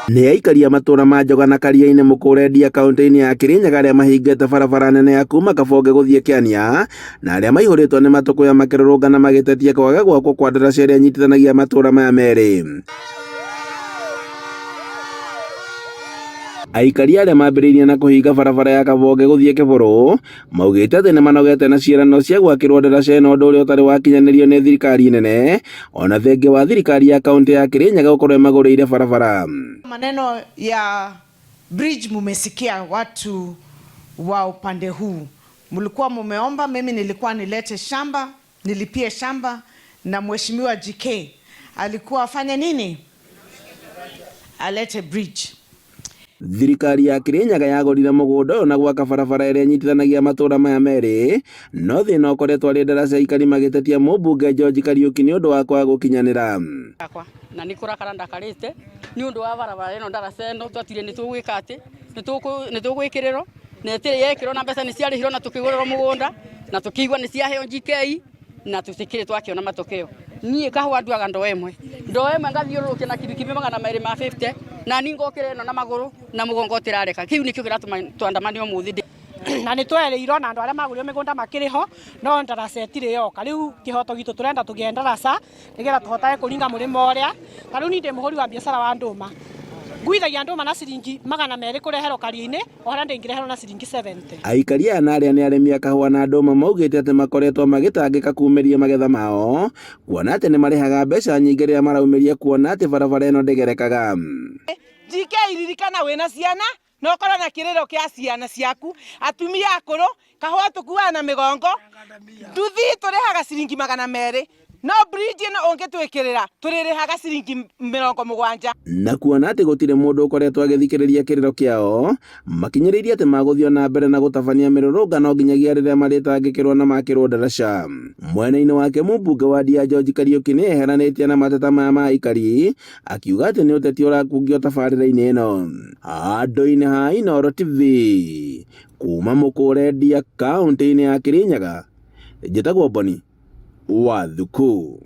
Nĩ aikari a matũra ma Njoga na Karia-inĩ Mũkũrendia kaunti-inĩ ya Kirinyaga arĩa mahingĩte barabara nene ya kuma Kabonge gũthiĩ Kĩania na arĩa maihũrĩtwo nĩ matũkũya makĩrũrũngana magĩtetia kwaga gwakwo kwa ndaraca ĩrĩa ĩnyitithanagia matũra maya merĩ. Aikari arĩa mambĩrĩirie na kũhinga barabara ya Kabonge gũthiĩ Kĩbũrũ maugĩte atĩ nĩ manogete na ciĩranĩro cia gwakĩrwo ndaraca ĩno, ũndũ ũrĩa ũtarĩ wakinyanĩrio nĩ thirikari nene, ona thengia wa thirikari ya kaunti ya Kirinyaga gũkorwo ĩmagũrĩire barabara. Maneno ya bridge mumesikia watu wa upande huu, mlikuwa mumeomba, mimi nilikuwa nilete shamba, nilipie shamba, na mheshimiwa GK alikuwa afanye nini? Alete bridge. Thirikari ya Kirinyaga yagũrire mũgũnda ũyũ na gwaka barabara ĩrĩa ĩnyitithanagia matũra maya merĩ, no thĩna ũkoretwo arĩ ndaraca. Aikari magĩtetia mũmbunge George Kariuki nĩ ũndũ wa kwaga gũkinyanĩra. Na nĩ kũrakara ndakarĩte nĩ ũndũ wa barabara ĩno, ndaraca ĩno twatire nĩ tũgwĩka atĩ nĩ tũgwĩkĩrĩrwo na ĩtirĩ yekĩrwo, na mbeca nĩ ciarĩhirwo na tũkĩgũrĩrwo mũgũnda na tũkĩigua nĩ ciaheo GK na tũtikĩrĩ twakĩona matokeo. Niĩ kahũa nduaga ndoo ĩmwe ngathiũrũrũkia na kibikibi 250 na niĩ ngokĩra ĩno na magũrũ na mũgongo ũtirareka. Kĩu nĩkĩo kĩratũma twandamane ũmũthĩ. Na nĩ twereirwo na andũ arĩa magũrĩrwo mĩgũnda makĩrĩ ho, no ndaraca ĩtirĩ yoka. Rĩu kĩhoto gitũ tũrenda tũgĩe ndaraca nĩgetha tũhotage kũringa mũrĩmo ũrĩa. Na rĩu niĩ ndĩ mũhũri wa biacara wa ndũma, nguithagia ndũma na ciringi 200 kũreherwo Karia-inĩ, o harĩa ndĩngĩreherwo na ciringi 70. Aikari aya na arĩa nĩ arĩmi a kahũa na ndũma maugĩte atĩ makoretwo magĩtangĩka kumĩria magetha mao, kuona atĩ nĩ marĩhaga mbeca nyingĩ rĩrĩa maraumĩria kuona atĩ barabara ĩno ndĩgerekaga. GK ririkana wĩna ciana no korwo na kĩrĩro kĩa ciana ciaku, atumia akũrũ, kahũa tũkuaga na mĩgongo, nduthi tũrĩhaga ciringi 200, no bridge ĩno ũngĩtwĩkĩrĩra tũrĩrĩhaga ciringi 70. Na kuona atĩ gũtirĩ mũndũ ũkoretwo agĩthikĩrĩria kĩrĩro kĩao, makinyĩrĩirie atĩ magũthiĩ na mbere na gũtabania mĩrũrũngano nginyagia rĩrĩa marĩtangĩkĩrwo na makĩrwo ndaraca. Mwena-inĩ wake mũmbunge wa Ndia George Kariuki nĩ eheranĩtie na mateta maya ma aikari, akiuga atĩ nĩ ũteti ũrakungio tabarĩra-inĩ ĩno. Handũ-inĩ ha Inooro TV kuma Mũkũrendia kaunti-inĩ ya Kirinyaga, njĩtagwo Boni Wathuku.